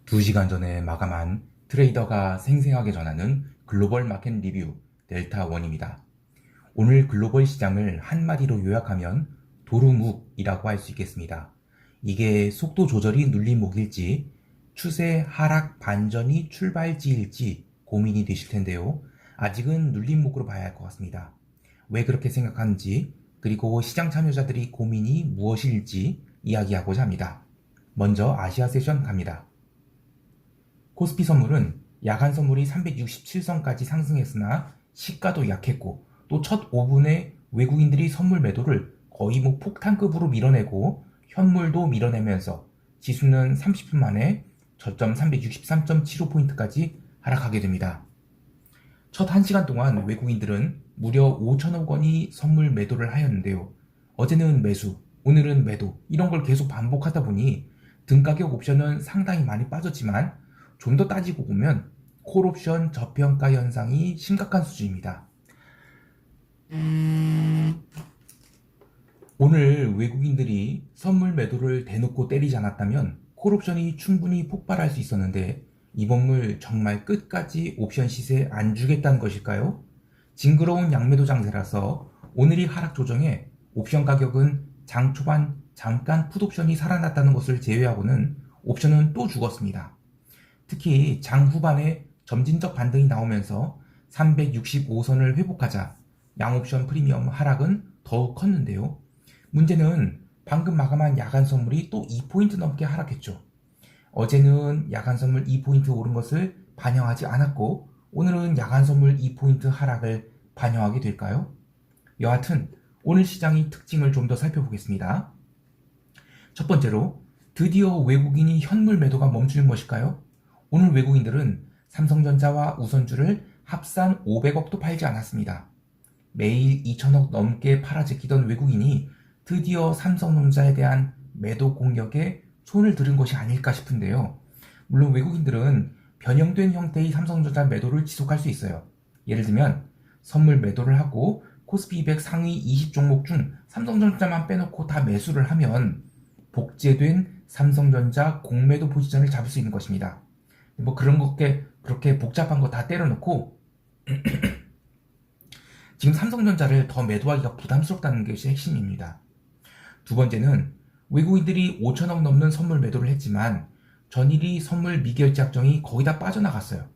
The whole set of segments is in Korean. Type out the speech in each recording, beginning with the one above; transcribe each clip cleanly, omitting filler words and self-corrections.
2시간 전에 마감한 트레이더가 생생하게 전하는 글로벌 마켓 리뷰 델타원입니다. 오늘 글로벌 시장을 한마디로 요약하면 도루묵이라고 할 수 있겠습니다. 이게 속도 조절이 눌림목일지 추세 하락 반전이 출발지일지 고민이 되실 텐데요. 아직은 눌림목으로 봐야 할 것 같습니다. 왜 그렇게 생각하는지 그리고 시장 참여자들이 고민이 무엇일지 이야기하고자 합니다. 먼저 아시아 세션 갑니다. 코스피 선물은 야간 선물이 367선까지 상승했으나 시가도 약했고 또 첫 5분에 외국인들이 선물 매도를 거의 폭탄급으로 밀어내고 현물도 밀어내면서 지수는 30분 만에 저점 363.75포인트까지 하락하게 됩니다. 첫 1시간 동안 외국인들은 무려 5천억 원이 선물 매도를 하였는데요. 어제는 매수, 오늘은 매도 이런 걸 계속 반복하다 보니 등가격 옵션은 상당히 많이 빠졌지만 좀 더 따지고 보면 콜옵션 저평가 현상이 심각한 수준입니다. 오늘 외국인들이 선물 매도를 대놓고 때리지 않았다면 콜옵션이 충분히 폭발할 수 있었는데 이번물 정말 끝까지 옵션 시세 안 주겠다는 것일까요? 징그러운 양매도 장세라서 오늘이 하락 조정에 옵션 가격은 장 초반 잠깐 풋옵션이 살아났다는 것을 제외하고는 옵션은 또 죽었습니다. 특히 장 후반에 점진적 반등이 나오면서 365선을 회복하자 양옵션 프리미엄 하락은 더욱 컸는데요. 문제는 방금 마감한 야간 선물이 또 2포인트 넘게 하락했죠. 어제는 야간 선물 2포인트 오른 것을 반영하지 않았고 오늘은 야간 선물 2포인트 하락을 반영하게 될까요? 여하튼 오늘 시장의 특징을 좀 더 살펴보겠습니다. 첫 번째로 드디어 외국인이 현물 매도가 멈추는 것일까요? 오늘 외국인들은 삼성전자와 우선주를 합산 500억도 팔지 않았습니다. 매일 2천억 넘게 팔아제끼던 외국인이 드디어 삼성전자에 대한 매도 공격에 손을 들은 것이 아닐까 싶은데요. 물론 외국인들은 변형된 형태의 삼성전자 매도를 지속할 수 있어요. 예를 들면 선물 매도를 하고 코스피 200 상위 20 종목 중 삼성전자만 빼놓고 다 매수를 하면 복제된 삼성전자 공매도 포지션을 잡을 수 있는 것입니다. 그렇게 복잡한 거 다 때려놓고 지금 삼성전자를 더 매도하기가 부담스럽다는 것이 핵심입니다. 두 번째는 외국인들이 5천억 넘는 선물 매도를 했지만 전일이 선물 미결제 확정이 거의 다 빠져나갔어요.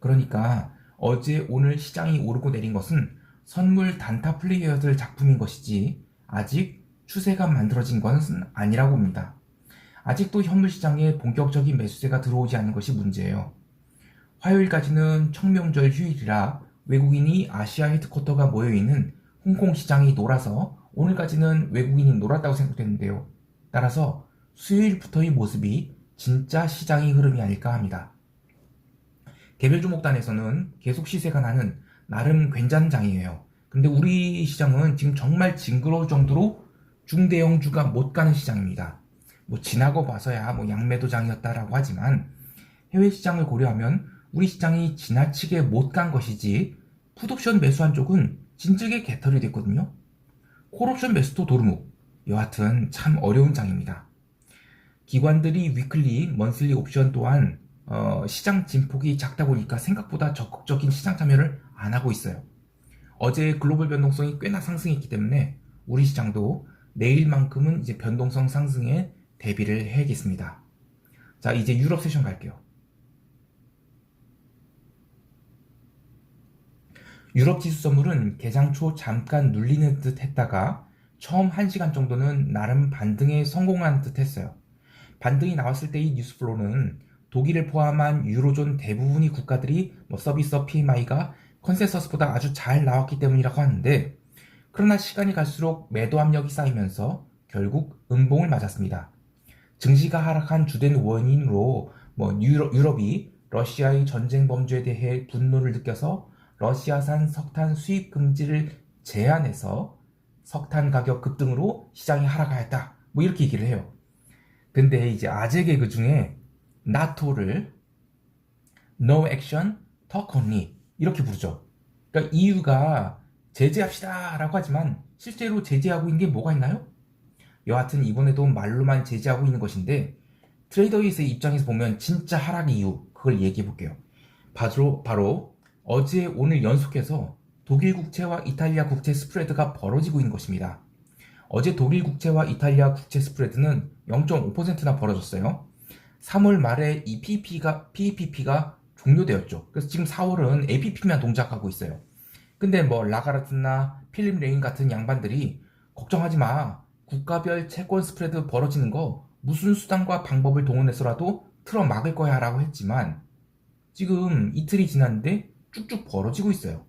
그러니까 어제 오늘 시장이 오르고 내린 것은 선물 단타 플레이어들 작품인 것이지 아직 추세가 만들어진 것은 아니라고 봅니다. 아직도 현물 시장에 본격적인 매수세가 들어오지 않는 것이 문제예요. 화요일까지는 청명절 휴일이라 외국인이 아시아 헤드쿼터가 모여있는 홍콩 시장이 놀아서 오늘까지는 외국인이 놀았다고 생각되는데요. 따라서 수요일부터의 모습이 진짜 시장의 흐름이 아닐까 합니다. 개별 종목단에서는 계속 시세가 나는 나름 괜찮은 장이에요. 근데 우리 시장은 지금 정말 징그러울 정도로 중대형주가 못 가는 시장입니다. 지나고 봐서야 양매도장이었다라고 하지만 해외 시장을 고려하면 우리 시장이 지나치게 못 간 것이지 풋옵션 매수한 쪽은 진즉에 개털이 됐거든요. 콜옵션 매수도 도루묵. 여하튼 참 어려운 장입니다. 기관들이 위클리, 먼슬리 옵션 또한 시장 진폭이 작다 보니까 생각보다 적극적인 시장 참여를 안 하고 있어요. 어제 글로벌 변동성이 꽤나 상승했기 때문에 우리 시장도 내일만큼은 이제 변동성 상승에 대비를 해야겠습니다. 자, 이제 유럽 세션 갈게요. 유럽 지수 선물은 개장 초 잠깐 눌리는 듯 했다가 처음 1시간 정도는 나름 반등에 성공한 듯 했어요. 반등이 나왔을 때의 뉴스플로는 독일을 포함한 유로존 대부분의 국가들이 서비스 PMI가 컨센서스보다 아주 잘 나왔기 때문이라고 하는데 그러나 시간이 갈수록 매도 압력이 쌓이면서 결국 음봉을 맞았습니다. 증시가 하락한 주된 원인으로 유럽이 러시아의 전쟁 범죄에 대해 분노를 느껴서 러시아산 석탄 수입 금지를 제한해서 석탄 가격 급등으로 시장이 하락하였다. 이렇게 얘기를 해요. 근데 이제 아재 개그 중에 나토를 No Action, Talk Only 이렇게 부르죠. 그러니까 EU가 제재합시다 라고 하지만 실제로 제재하고 있는 게 뭐가 있나요? 여하튼 이번에도 말로만 제재하고 있는 것인데 트레이더잇의 입장에서 보면 진짜 하락 이유, 그걸 얘기해 볼게요. 바로 어제 오늘 연속해서 독일 국채와 이탈리아 국채 스프레드가 벌어지고 있는 것입니다. 어제 독일 국채와 이탈리아 국채 스프레드는 0.5%나 벌어졌어요. 3월 말에 이 PEPP가 종료되었죠. 그래서 지금 4월은 APP만 동작하고 있어요. 근데 뭐 라가르트나 필립 레인 같은 양반들이 걱정하지 마. 국가별 채권 스프레드 벌어지는 거 무슨 수단과 방법을 동원해서라도 틀어 막을 거야 라고 했지만 지금 이틀이 지났는데 쭉쭉 벌어지고 있어요.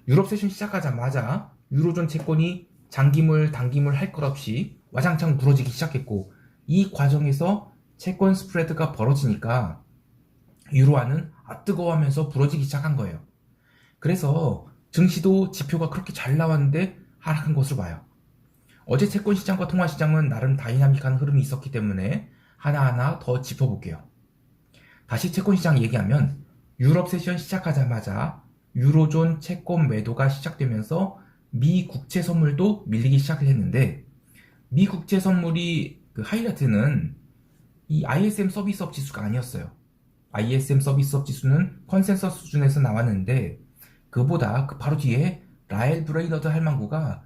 유럽 세션 시작하자마자 유로존 채권이 장기물 단기물 할 것 없이 와장창 부러지기 시작했고 이 과정에서 채권 스프레드가 벌어지니까 유로화는 뜨거워하면서 부러지기 시작한 거예요. 그래서 증시도 지표가 그렇게 잘 나왔는데 하락한 것으로 봐요. 어제 채권 시장과 통화 시장은 나름 다이나믹한 흐름이 있었기 때문에 하나하나 더 짚어볼게요. 다시 채권 시장 얘기하면 유럽 세션 시작하자마자 유로존 채권 매도가 시작되면서 미 국채 선물도 밀리기 시작을 했는데 미 국채 선물이 그 하이라이트는 이 ISM 서비스업 지수가 아니었어요. ISM 서비스업 지수는 컨센서스 수준에서 나왔는데 그보다 그 바로 뒤에 라엘 브레이너드 할망구가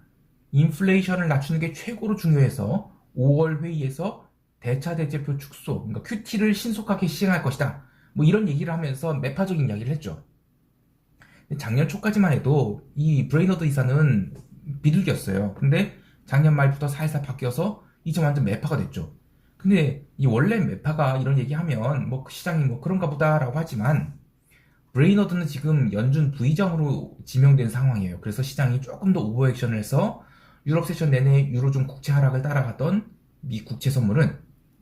인플레이션을 낮추는 게 최고로 중요해서 5월 회의에서 대차 대제표 축소, 그러니까 QT를 신속하게 시행할 것이다. 뭐 이런 얘기를 하면서 매파적인 이야기를 했죠. 작년 초까지만 해도 이 브레이너드 이사는 비둘기였어요. 근데 작년 말부터 살살 바뀌어서 이제 완전 매파가 됐죠. 근데 이 원래 매파가 이런 얘기하면 뭐 시장이 뭐 그런가 보다라고 하지만 브레이너드는 지금 연준 부의장으로 지명된 상황이에요. 그래서 시장이 조금 더 오버액션을 해서 유럽 세션 내내 유로존 국채 하락을 따라갔던 미 국채 선물은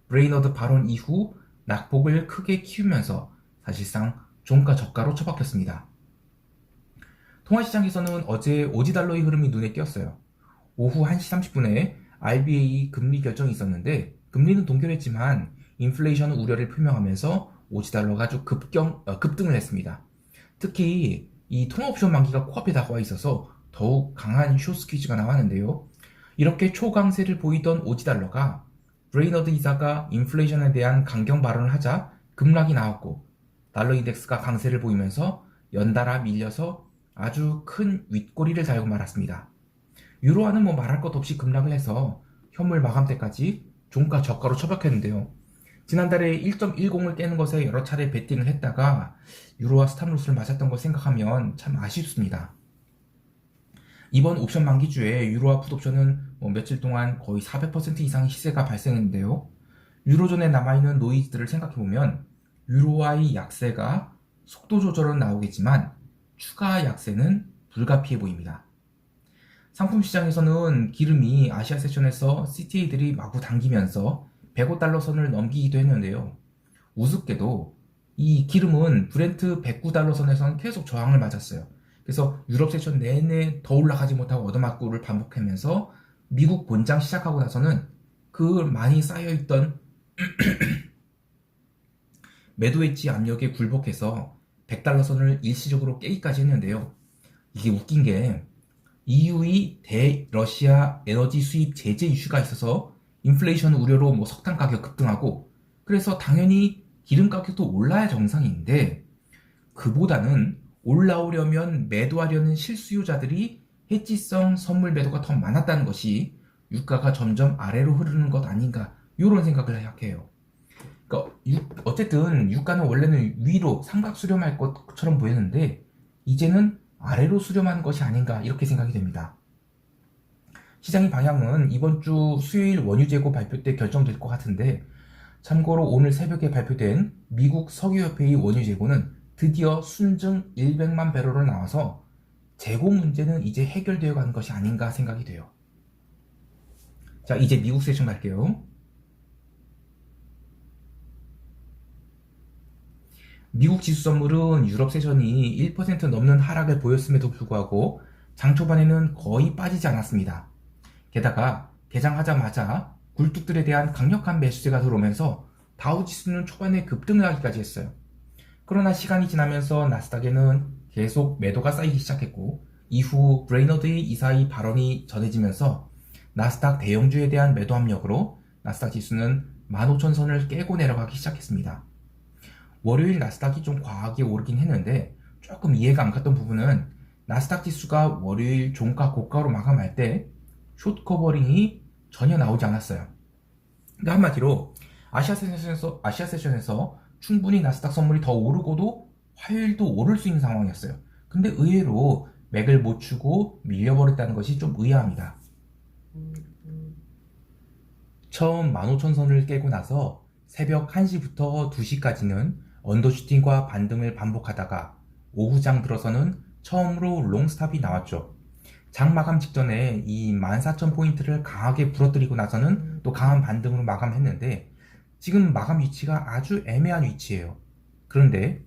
브레이너드 발언 이후 낙폭을 크게 키우면서 사실상 종가 저가로 처박혔습니다. 통화시장에서는 어제 오지달러의 흐름이 눈에 띄었어요. 오후 1시 30분에 RBA 금리 결정이 있었는데 금리는 동결했지만 인플레이션 우려를 표명하면서 오지달러가 아주 급등을 했습니다. 특히 이 통화옵션 만기가 코앞에 다가와 있어서 더욱 강한 숏스퀴즈가 나왔는데요. 이렇게 초강세를 보이던 오지달러가 브레이너드 이사가 인플레이션에 대한 강경 발언을 하자 급락이 나왔고 달러 인덱스가 강세를 보이면서 연달아 밀려서 아주 큰 윗꼬리를 달고 말았습니다. 유로화는 뭐 말할 것 없이 급락을 해서 현물 마감 때까지 종가 저가로 처박혔는데요. 지난달에 1.10을 깨는 것에 여러 차례 베팅을 했다가 유로화 스탑로스를 맞았던 걸 생각하면 참 아쉽습니다. 이번 옵션 만기주에 유로화 풋옵션은 뭐 며칠 동안 거의 400% 이상의 시세가 발생했는데요. 유로존에 남아있는 노이즈들을 생각해보면 유로화의 약세가 속도 조절은 나오겠지만 추가 약세는 불가피해 보입니다. 상품 시장에서는 기름이 아시아 세션에서 CTA들이 마구 당기면서 105달러 선을 넘기기도 했는데요. 우습게도 이 기름은 브렌트 109달러 선에서는 계속 저항을 맞았어요. 그래서 유럽 세션 내내 더 올라가지 못하고 얻어맞고를 반복하면서 미국 본장 시작하고 나서는 그 많이 쌓여있던 매도 엣지 압력에 굴복해서 100달러 선을 일시적으로 깨기까지 했는데요. 이게 웃긴 게 EU의 대러시아 에너지 수입 제재 이슈가 있어서 인플레이션 우려로 뭐 석탄 가격 급등하고 그래서 당연히 기름 가격도 올라야 정상인데 그보다는 올라오려면 매도하려는 실수요자들이 해지성 선물 매도가 더 많았다는 것이 유가가 점점 아래로 흐르는 것 아닌가 이런 생각을 해요. 그러니까 어쨌든 유가는 원래는 위로 삼각 수렴할 것처럼 보였는데 이제는 아래로 수렴하는 것이 아닌가 이렇게 생각이 됩니다. 시장의 방향은 이번 주 수요일 원유 재고 발표 때 결정될 것 같은데 참고로 오늘 새벽에 발표된 미국 석유협회의 원유 재고는 드디어 순증 100만 배럴로 나와서 재고 문제는 이제 해결되어 가는 것이 아닌가 생각이 돼요. 자, 이제 미국 세션 갈게요. 미국 지수 선물은 유럽 세션이 1% 넘는 하락을 보였음에도 불구하고 장 초반에는 거의 빠지지 않았습니다. 게다가 개장하자마자 굴뚝들에 대한 강력한 매수세가 들어오면서 다우 지수는 초반에 급등을 하기까지 했어요. 그러나 시간이 지나면서 나스닥에는 계속 매도가 쌓이기 시작했고 이후 브레이너드의 이사의 발언이 전해지면서 나스닥 대형주에 대한 매도 압력으로 나스닥 지수는 15,000선을 깨고 내려가기 시작했습니다. 월요일 나스닥이 좀 과하게 오르긴 했는데 조금 이해가 안 갔던 부분은 나스닥 지수가 월요일 종가 고가로 마감할 때 숏 커버링이 전혀 나오지 않았어요. 그러니까 한마디로 아시아 세션에서 충분히 나스닥 선물이 더 오르고도 화요일도 오를 수 있는 상황이었어요. 근데 의외로 맥을 못 추고 밀려버렸다는 것이 좀 의아합니다. 처음 15,000선을 깨고 나서 새벽 1시부터 2시까지는 언더슈팅과 반등을 반복하다가 오후장 들어서는 처음으로 롱스탑이 나왔죠. 장 마감 직전에 이 14,000포인트를 강하게 부러뜨리고 나서는 또 강한 반등으로 마감했는데 지금 마감 위치가 아주 애매한 위치예요. 그런데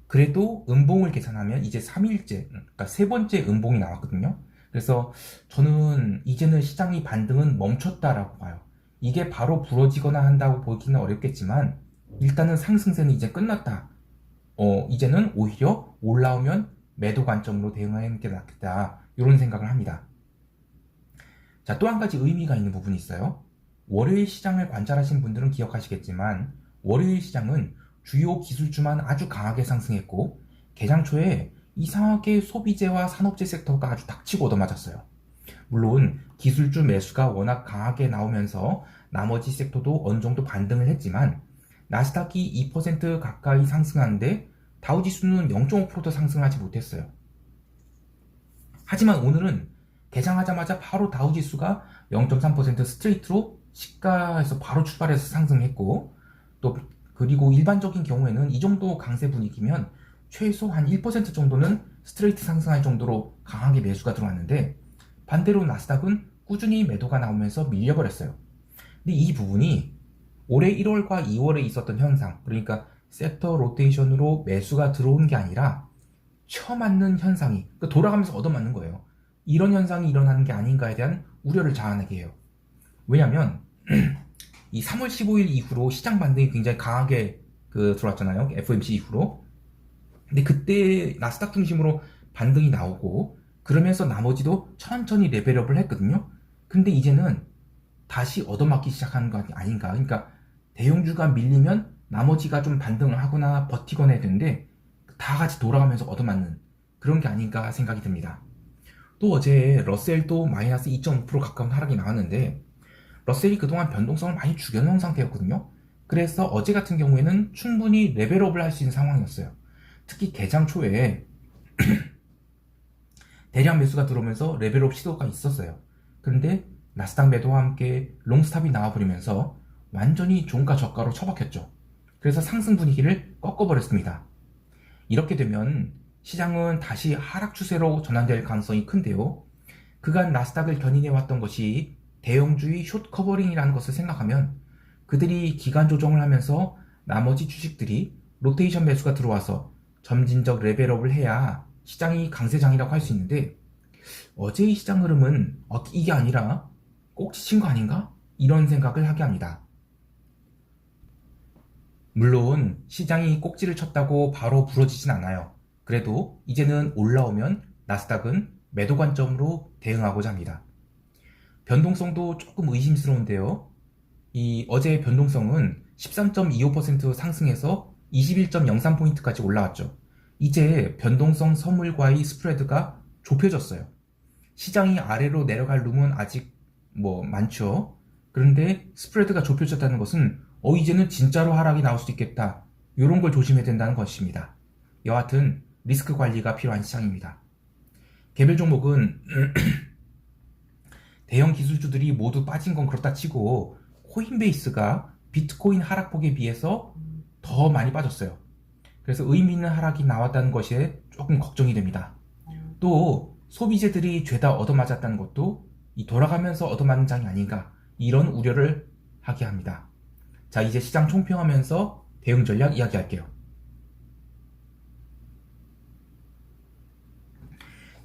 그래도 음봉을 계산하면 이제 3일째, 그러니까 세 번째 음봉이 나왔거든요. 그래서 저는 이제는 시장의 반등은 멈췄다라고 봐요. 이게 바로 부러지거나 한다고 보기는 어렵겠지만 일단은 상승세는 이제 끝났다. 이제는 오히려 올라오면 매도 관점으로 대응하는 게 낫겠다. 이런 생각을 합니다. 자, 또 한 가지 의미가 있는 부분이 있어요. 월요일 시장을 관찰하신 분들은 기억하시겠지만 월요일 시장은 주요 기술주만 아주 강하게 상승했고 개장 초에 이상하게 소비재와 산업재 섹터가 아주 닥치고 얻어맞았어요. 물론 기술주 매수가 워낙 강하게 나오면서 나머지 섹터도 어느 정도 반등을 했지만 나스닥이 2% 가까이 상승하는데 다우지수는 0.5%도 상승하지 못했어요. 하지만 오늘은 개장하자마자 바로 다우지수가 0.3% 스트레이트로 시가에서 바로 출발해서 상승했고 또 그리고 일반적인 경우에는 이 정도 강세 분위기면 최소 한 1% 정도는 스트레이트 상승할 정도로 강하게 매수가 들어왔는데 반대로 나스닥은 꾸준히 매도가 나오면서 밀려버렸어요. 근데 이 부분이 올해 1월과 2월에 있었던 현상, 그러니까 섹터 로테이션으로 매수가 들어온 게 아니라 쳐맞는 현상이 돌아가면서 얻어맞는 거예요. 이런 현상이 일어나는 게 아닌가에 대한 우려를 자아내게 해요. 왜냐면 이 3월 15일 이후로 시장 반등이 굉장히 강하게 들어왔잖아요. FOMC 이후로. 근데 그때 나스닥 중심으로 반등이 나오고 그러면서 나머지도 천천히 레벨업을 했거든요. 근데 이제는 다시 얻어맞기 시작하는 거 아닌가. 그러니까 대형주가 밀리면 나머지가 좀 반등을 하거나 버티거나 해야 되는데 다 같이 돌아가면서 얻어맞는 그런 게 아닌가 생각이 듭니다. 또 어제 러셀도 마이너스 2.5% 가까운 하락이 나왔는데 러셀이 그동안 변동성을 많이 죽여놓은 상태였거든요. 그래서 어제 같은 경우에는 충분히 레벨업을 할 수 있는 상황이었어요. 특히 개장 초에 대량 매수가 들어오면서 레벨업 시도가 있었어요. 그런데 나스닥 매도와 함께 롱스탑이 나와버리면서 완전히 종가 저가로 처박혔죠. 그래서 상승 분위기를 꺾어버렸습니다. 이렇게 되면 시장은 다시 하락 추세로 전환될 가능성이 큰데요. 그간 나스닥을 견인해왔던 것이 대형주의 숏 커버링이라는 것을 생각하면 그들이 기간 조정을 하면서 나머지 주식들이 로테이션 매수가 들어와서 점진적 레벨업을 해야 시장이 강세장이라고 할 수 있는데 어제의 시장 흐름은 이게 아니라 꼭지친 거 아닌가? 이런 생각을 하게 합니다. 물론 시장이 꼭지를 쳤다고 바로 부러지진 않아요. 그래도 이제는 올라오면 나스닥은 매도 관점으로 대응하고자 합니다. 변동성도 조금 의심스러운데요. 이 어제의 변동성은 13.25% 상승해서 21.03포인트까지 올라왔죠. 이제 변동성 선물과의 스프레드가 좁혀졌어요. 시장이 아래로 내려갈 룸은 아직 많죠. 그런데 스프레드가 좁혀졌다는 것은 이제는 진짜로 하락이 나올 수도 있겠다. 이런 걸 조심해야 된다는 것입니다. 여하튼 리스크 관리가 필요한 시장입니다. 개별 종목은 대형 기술주들이 모두 빠진 건 그렇다 치고 코인베이스가 비트코인 하락폭에 비해서 더 많이 빠졌어요. 그래서 의미 있는 하락이 나왔다는 것에 조금 걱정이 됩니다. 또 소비재들이 죄다 얻어맞았다는 것도 이 돌아가면서 얻어맞는 장이 아닌가 이런 우려를 하게 합니다. 자, 이제 시장 총평하면서 대응 전략 이야기할게요.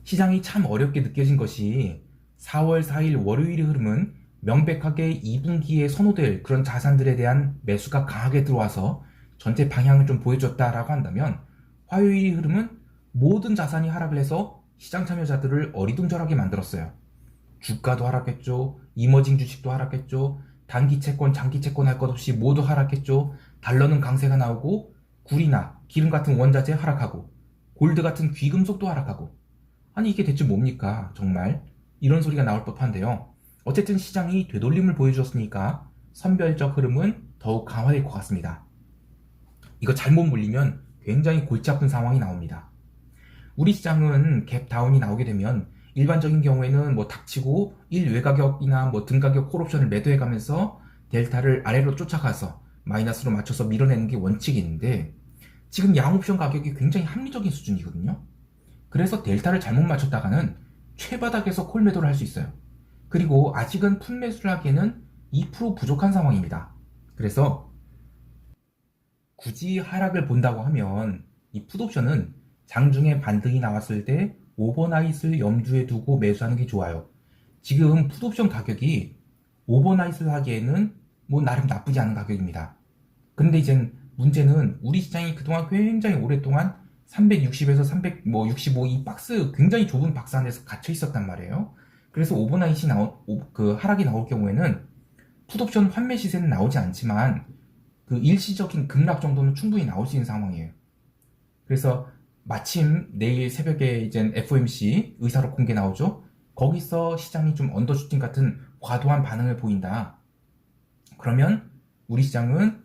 시장이 참 어렵게 느껴진 것이 4월 4일 월요일의 흐름은 명백하게 2분기에 선호될 그런 자산들에 대한 매수가 강하게 들어와서 전체 방향을 좀 보여줬다라고 한다면 화요일의 흐름은 모든 자산이 하락을 해서 시장 참여자들을 어리둥절하게 만들었어요. 주가도 하락했죠. 이머징 주식도 하락했죠. 단기 채권, 장기 채권 할 것 없이 모두 하락했죠. 달러는 강세가 나오고 굴이나 기름 같은 원자재 하락하고 골드 같은 귀금속도 하락하고 아니 이게 대체 뭡니까? 정말 이런 소리가 나올 법한데요. 어쨌든 시장이 되돌림을 보여주었으니까 선별적 흐름은 더욱 강화될 것 같습니다. 이거 잘못 물리면 굉장히 골치 아픈 상황이 나옵니다. 우리 시장은 갭 다운이 나오게 되면 일반적인 경우에는 뭐 닥치고 일외가격이나 뭐 등가격 콜옵션을 매도해가면서 델타를 아래로 쫓아가서 마이너스로 맞춰서 밀어내는 게 원칙인데 지금 양옵션 가격이 굉장히 합리적인 수준이거든요. 그래서 델타를 잘못 맞췄다가는 최바닥에서 콜 매도를 할 수 있어요. 그리고 아직은 풋 매수를 하기에는 2% 부족한 상황입니다. 그래서 굳이 하락을 본다고 하면 이 풋옵션은 장중에 반등이 나왔을 때 오버나잇을 염두에 두고 매수하는 게 좋아요. 지금 풋옵션 가격이 오버나잇을 하기에는 뭐 나름 나쁘지 않은 가격입니다. 그런데 이제 문제는 우리 시장이 그동안 굉장히 오랫동안 360에서 365 이 박스 굉장히 좁은 박스 안에서 갇혀 있었단 말이에요. 그래서 오버나잇이 하락이 나올 경우에는 풋옵션 환매 시세는 나오지 않지만 그 일시적인 급락 정도는 충분히 나올 수 있는 상황이에요. 그래서 마침 내일 새벽에 이제 FOMC 의사록 공개 나오죠. 거기서 시장이 좀 언더슈팅 같은 과도한 반응을 보인다. 그러면 우리 시장은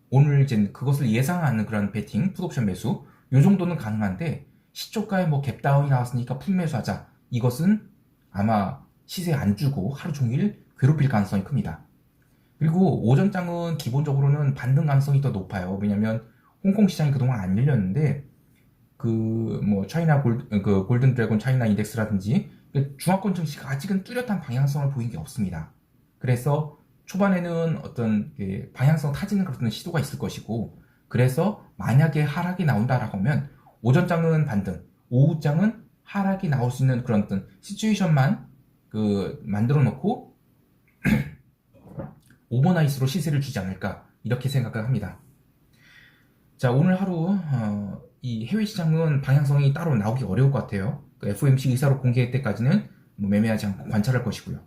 오늘 이제 그것을 예상하는 그런 베팅, 풋옵션 매수 요 정도는 가능한데 시초가에 뭐 갭다운이 나왔으니까 풋 매수하자. 이것은 아마 시세 안 주고 하루 종일 괴롭힐 가능성이 큽니다. 그리고 오전장은 기본적으로는 반등 가능성이 더 높아요. 왜냐면 홍콩 시장이 그동안 안 열렸는데 차이나 골든 드래곤 차이나 인덱스라든지 중화권 증시가 아직은 뚜렷한 방향성을 보인 게 없습니다. 그래서 초반에는 어떤 방향성 타지는 그런 시도가 있을 것이고 그래서 만약에 하락이 나온다라고 하면 오전장은 반등, 오후장은 하락이 나올 수 있는 그런 어떤 시츄에이션만 만들어 놓고 오버나잇으로 시세를 주지 않을까 이렇게 생각을 합니다. 자, 오늘 하루 이 해외 시장은 방향성이 따로 나오기 어려울 것 같아요. FOMC 의사록 공개 때까지는 매매하지 않고 관찰할 것이고요.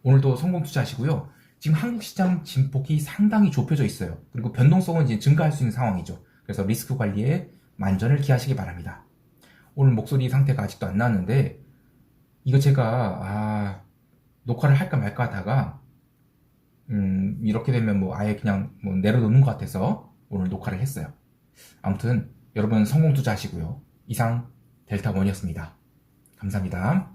오늘도 성공 투자하시고요. 지금 한국 시장 진폭이 상당히 좁혀져 있어요. 그리고 변동성은 이제 증가할 수 있는 상황이죠. 그래서 리스크 관리에 만전을 기하시기 바랍니다. 오늘 목소리 상태가 아직도 안 나왔는데 이거 제가 녹화를 할까 말까 하다가 이렇게 되면 아예 그냥 내려놓는 것 같아서 오늘 녹화를 했어요. 아무튼 여러분 성공 투자하시고요. 이상 델타원이었습니다. 감사합니다.